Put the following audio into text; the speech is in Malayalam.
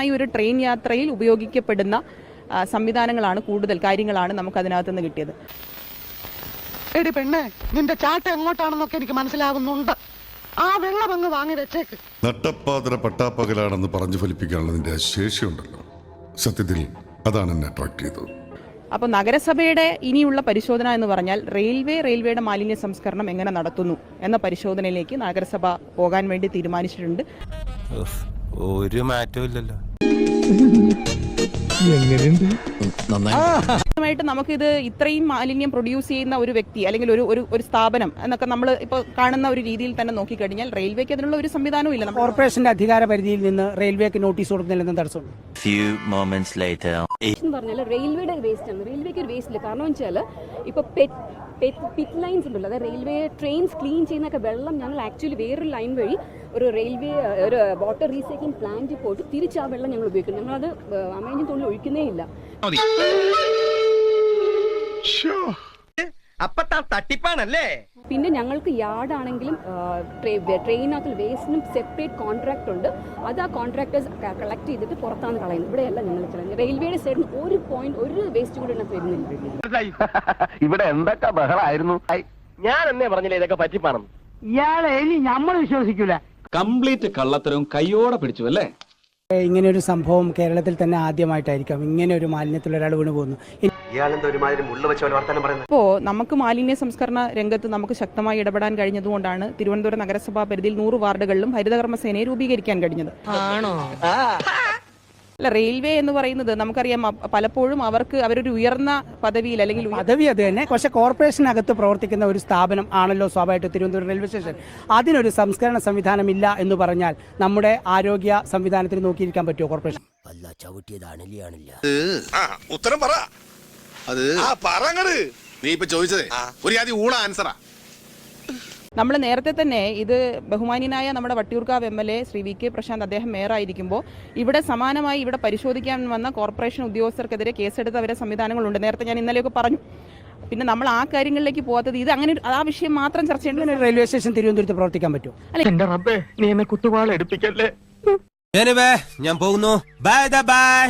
ഒരു ട്രെയിൻ യാത്രയിൽ ഉപയോഗിക്കപ്പെടുന്ന സംവിധാനങ്ങളാണ്, കൂടുതൽ കാര്യങ്ങളാണ് നമുക്ക് അതിനകത്ത് നിന്ന് കിട്ടിയത്. എടി പെണ്ണെ, നിന്റെ ചാട്ട എങ്ങോട്ടാണെന്നൊക്കെ എനിക്ക് മനസ്സിലാവുന്നുണ്ട്. ആ വെള്ളം അങ്ങ് വാങ്ങി വെച്ചേക്ക്. നട്ടപ്പാതിര പട്ടാപ്പകലാണെന്ന് പറഞ്ഞു ഫലിപ്പിക്കാനുള്ള നിന്റെ ശേഷിയുണ്ടല്ലോ, സത്യത്തിൽ അതാണ് എന്നെ അട്രാക്ട് ചെയ്തത്. അപ്പോൾ നഗരസഭയുടെ ഇനിയുള്ള പരിശോധന എന്ന് പറഞ്ഞാൽ റെയിൽവേയുടെ മാലിന്യ സംസ്കരണം എങ്ങനെ നടത്തുന്നു എന്ന പരിശോധനയിലേക്ക് നഗരസഭ പോകാൻ വേണ്ടി തീരുമാനിച്ചിട്ടുണ്ട്. ഒരു മാറ്റവും ഇല്ലല്ലോ. നമുക്കിത് ഇത്രയും മാലിന്യം പ്രൊഡ്യൂസ് ചെയ്യുന്ന ഒരു വ്യക്തി അല്ലെങ്കിൽ ഒരു സ്ഥാപനം എന്നൊക്കെ നമ്മൾ ഇപ്പോൾ കാണുന്ന ഒരു രീതിയിൽ തന്നെ നോക്കിക്കഴിഞ്ഞാൽ റെയിൽവേക്ക് അതിനുള്ള ഒരു സംവിധാനവും ഇല്ല. കോർപ്പറേഷന്റെ അധികാര പരിധിയിൽ നിന്ന് റെയിൽവേക്ക് നോട്ടീസ് കൊടുക്കുന്നില്ലെന്ന് തടസ്സമുണ്ട്. റെയിൽവേയുടെ വേസ്റ്റ് ആണ്, റെയിൽവേക്ക് ഒരു വേസ്റ്റ് ഇല്ല. കാരണം വെച്ചാൽ ഇപ്പൊ പിറ്റ് ലൈൻസ് ഉണ്ടല്ലോ, അതായത് റെയിൽവേ ട്രെയിൻസ് ക്ലീൻ ചെയ്യുന്നൊക്കെ വെള്ളം ഞങ്ങൾ ആക്ച്വലി വേറൊരു ലൈൻ വഴി ഒരു വാട്ടർ റീസൈക്ലിംഗ് പ്ലാന്റിൽ പോയിട്ട് തിരിച്ച് ആ വെള്ളം ഞങ്ങൾ ഉപയോഗിക്കും. ഞങ്ങളത് അമേജിങ് തോന്നിൽ ഒഴിക്കുന്നേ ഇല്ല. തട്ടിപ്പാണല്ലേ. പിന്നെ ഞങ്ങൾക്ക് യാർഡാണെങ്കിലും ട്രെയിനകത്ത് വേസ്റ്റിനും സെപ്പറേറ്റ് കോൺട്രാക്ട് ഉണ്ട്. അത് ആ കോൺട്രാക്ടേഴ്സ് കളക്ട് ചെയ്തിട്ട് പുറത്താണ് കളയുന്നത്. ഇവിടെയല്ല ഞങ്ങൾ കളയുന്നത്. റെയിൽവേയുടെ സൈഡിൽ ഒരു വേസ്റ്റ് കൂടി വരുന്നില്ല. ഇവിടെ എന്തൊക്കെ ബഹളായിരുന്നു. ഞാൻ എന്നേ പറഞ്ഞില്ലേ ഇതൊക്കെ പറ്റിപ്പാണെന്ന്. ഇയാളെ ഇനി നമ്മൾ വിശ്വസിക്കൂല. കംപ്ലീറ്റ് കള്ളത്തരവും കയ്യോടെ പിടിച്ചു അല്ലേ? ഇങ്ങനെ ഒരു സംഭവം കേരളത്തിൽ തന്നെ ആദ്യമായിട്ടായിരിക്കാം. ഇങ്ങനെ ഒരു മാലിന്യത്തിൽ ഒരാൾ വീണു പോകുന്നു. അപ്പോൾ നമുക്ക് മാലിന്യ സംസ്കരണ രംഗത്ത് നമുക്ക് ശക്തമായി ഇടപെടാൻ കഴിഞ്ഞതുകൊണ്ടാണ് തിരുവനന്തപുരം നഗരസഭാ പരിധിയിൽ 100 വാർഡുകളിലും ഹരിതകർമ്മസേനയെ രൂപീകരിക്കാൻ കഴിഞ്ഞത്. അല്ല, റെയിൽവേ എന്ന് പറയുന്നത് നമുക്കറിയാം, പലപ്പോഴും അവരൊരു ഉയർന്ന പദവിയിൽ അല്ലെങ്കിൽ പദവി അത് തന്നെ, പക്ഷെ കോർപ്പറേഷനകത്ത് പ്രവർത്തിക്കുന്ന ഒരു സ്ഥാപനം ആണല്ലോ സ്വാഭാവികമായിട്ട് തിരുവനന്തപുരം റെയിൽവേ സ്റ്റേഷൻ. അതിനൊരു സംസ്കരണ സംവിധാനം ഇല്ല എന്ന് പറഞ്ഞാൽ നമ്മുടെ ആരോഗ്യ സംവിധാനത്തിന് നോക്കിയിരിക്കാൻ പറ്റുമോ കോർപ്പറേഷൻ? ഉത്തരം പറ. നീ ഇപ്പൊ ചോദിച്ചതേ ഒരു ആദ്യം ഊള ആൻസറാ. നമ്മൾ നേരത്തെ തന്നെ ഇത് ബഹുമാന്യനായ നമ്മുടെ വട്ടിയൂർക്കാവ് MLA ശ്രീ VK പ്രശാന്ത്, അദ്ദേഹം മേയറായിരിക്കുമ്പോൾ ഇവിടെ സമാനമായി ഇവിടെ പരിശോധിക്കാൻ വന്ന കോർപ്പറേഷൻ ഉദ്യോഗസ്ഥർക്കെതിരെ കേസെടുത്തവരെ സംവിധാനങ്ങളുണ്ട്. നേരത്തെ ഞാൻ ഇന്നലെയൊക്കെ പറഞ്ഞു. പിന്നെ നമ്മൾ ആ കാര്യങ്ങളിലേക്ക് പോകാത്തത് ഇത് അങ്ങനെ ആ വിഷയം മാത്രം ചർച്ച ചെയ്യേണ്ട. റെയിൽവേ സ്റ്റേഷൻ തിരുവനന്തപുരത്ത് പ്രവർത്തിക്കാൻ പറ്റുമോ? എന്റെ റബ്ബേ, നീ എന്നെ കുത്തുവാള എടുപ്പിക്കല്ലേ. ഞാൻ പോകുന്നു. Bye bye.